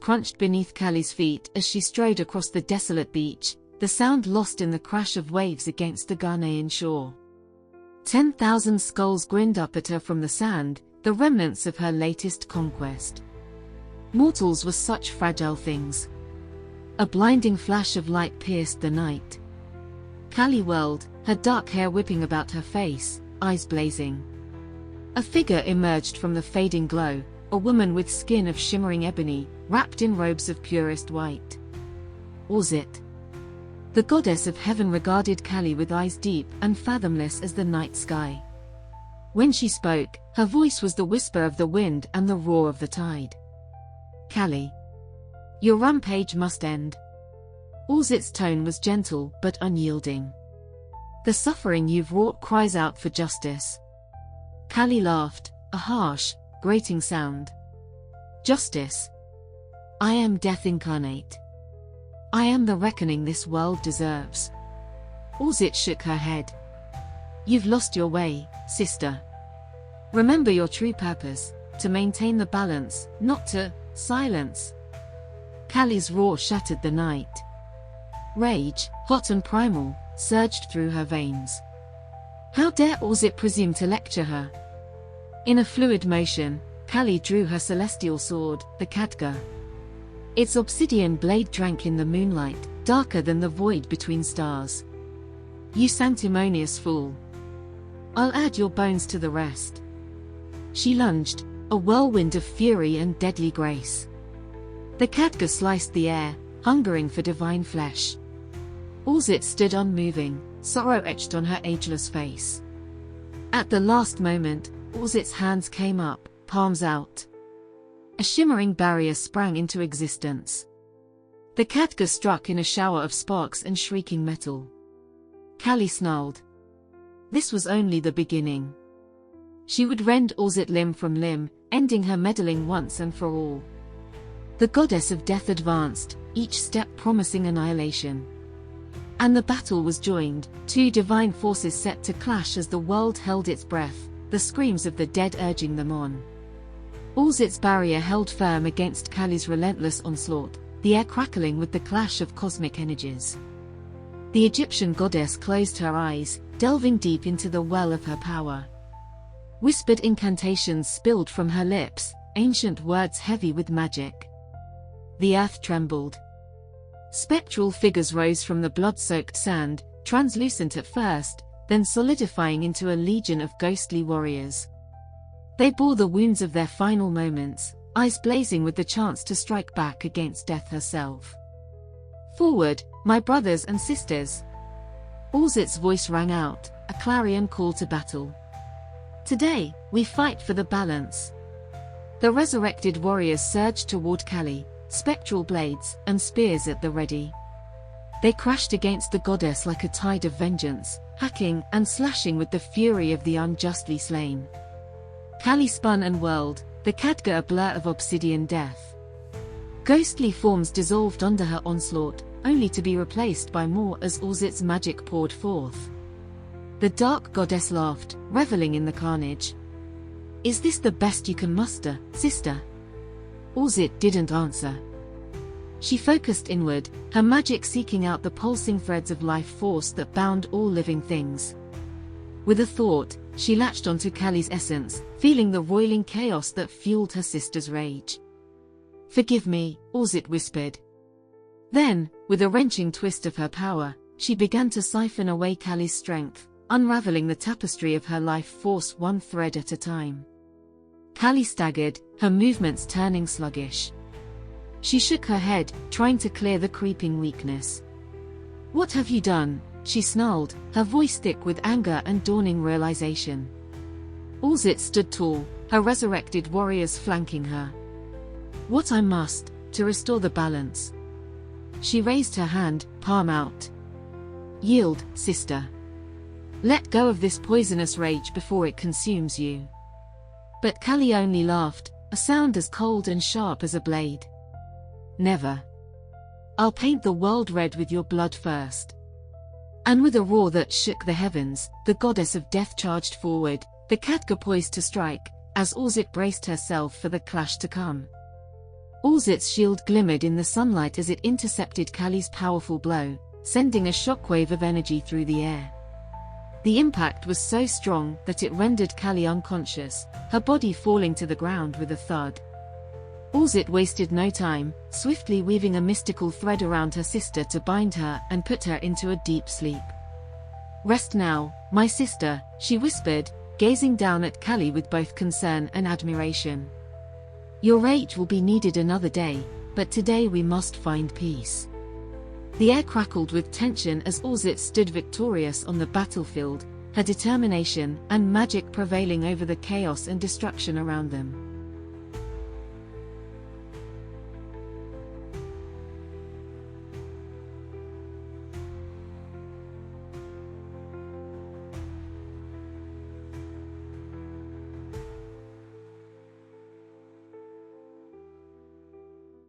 crunched beneath Kali's feet as she strode across the desolate beach, the sound lost in the crash of waves against the Ghanaian shore. 10,000 skulls grinned up at her from the sand, the remnants of her latest conquest. Mortals were such fragile things. A blinding flash of light pierced the night. Kali whirled, her dark hair whipping about her face, eyes blazing. A figure emerged from the fading glow, a woman with skin of shimmering ebony, wrapped in robes of purest white. Auset. The goddess of heaven regarded Kali with eyes deep and fathomless as the night sky. When she spoke, her voice was the whisper of the wind and the roar of the tide. Kali. Your rampage must end. Auset's tone was gentle but unyielding. The suffering you've wrought cries out for justice. Kali laughed, a harsh, grating sound. Justice. I am death incarnate. I am the reckoning this world deserves. Auset shook her head. You've lost your way, sister. Remember your true purpose, to maintain the balance, not to silence. Kali's roar shattered the night. Rage, hot and primal, surged through her veins. How dare Auset presume to lecture her? In a fluid motion, Kali drew her celestial sword, the Khadga. Its obsidian blade drank in the moonlight, darker than the void between stars. You sanctimonious fool. I'll add your bones to the rest. She lunged, a whirlwind of fury and deadly grace. The Khadga sliced the air, hungering for divine flesh. Auset stood unmoving, sorrow etched on her ageless face. At the last moment, Auset's hands came up, palms out. A shimmering barrier sprang into existence. The Khadga struck in a shower of sparks and shrieking metal. Kali snarled. This was only the beginning. She would rend Auset limb from limb, ending her meddling once and for all. The goddess of death advanced, each step promising annihilation. And the battle was joined, two divine forces set to clash as the world held its breath, the screams of the dead urging them on. Auset's barrier held firm against Kali's relentless onslaught, the air crackling with the clash of cosmic energies. The Egyptian goddess closed her eyes, delving deep into the well of her power. Whispered incantations spilled from her lips, ancient words heavy with magic. The earth trembled. Spectral figures rose from the blood-soaked sand, translucent at first, then solidifying into a legion of ghostly warriors. They bore the wounds of their final moments, eyes blazing with the chance to strike back against death herself. Forward, my brothers and sisters! Auset's voice rang out, a clarion call to battle. Today, we fight for the balance. The resurrected warriors surged toward Kali, spectral blades and spears at the ready. They crashed against the goddess like a tide of vengeance, hacking and slashing with the fury of the unjustly slain. Kali spun and whirled, the Khadga a blur of obsidian death. Ghostly forms dissolved under her onslaught, only to be replaced by more as Auset's magic poured forth. The dark goddess laughed, reveling in the carnage. Is this the best you can muster, sister? Auset didn't answer. She focused inward, her magic seeking out the pulsing threads of life force that bound all living things. With a thought, she latched onto Kali's essence, feeling the roiling chaos that fueled her sister's rage. Forgive me, Auset whispered. Then, with a wrenching twist of her power, she began to siphon away Kali's strength, unraveling the tapestry of her life force one thread at a time. Kali staggered, her movements turning sluggish. She shook her head, trying to clear the creeping weakness. What have you done? She snarled, her voice thick with anger and dawning realization. Auset stood tall, her resurrected warriors flanking her. What I must, to restore the balance. She raised her hand, palm out. Yield, sister. Let go of this poisonous rage before it consumes you. But Kali only laughed, a sound as cold and sharp as a blade. Never. I'll paint the world red with your blood first. And with a roar that shook the heavens, the goddess of death charged forward, the Khadga poised to strike, as Auset braced herself for the clash to come. Auset's shield glimmered in the sunlight as it intercepted Kali's powerful blow, sending a shockwave of energy through the air. The impact was so strong that it rendered Kali unconscious, her body falling to the ground with a thud. Auset wasted no time, swiftly weaving a mystical thread around her sister to bind her and put her into a deep sleep. "Rest now, my sister," she whispered, gazing down at Kali with both concern and admiration. "Your rage will be needed another day, but today we must find peace." The air crackled with tension as Auset stood victorious on the battlefield, her determination and magic prevailing over the chaos and destruction around them.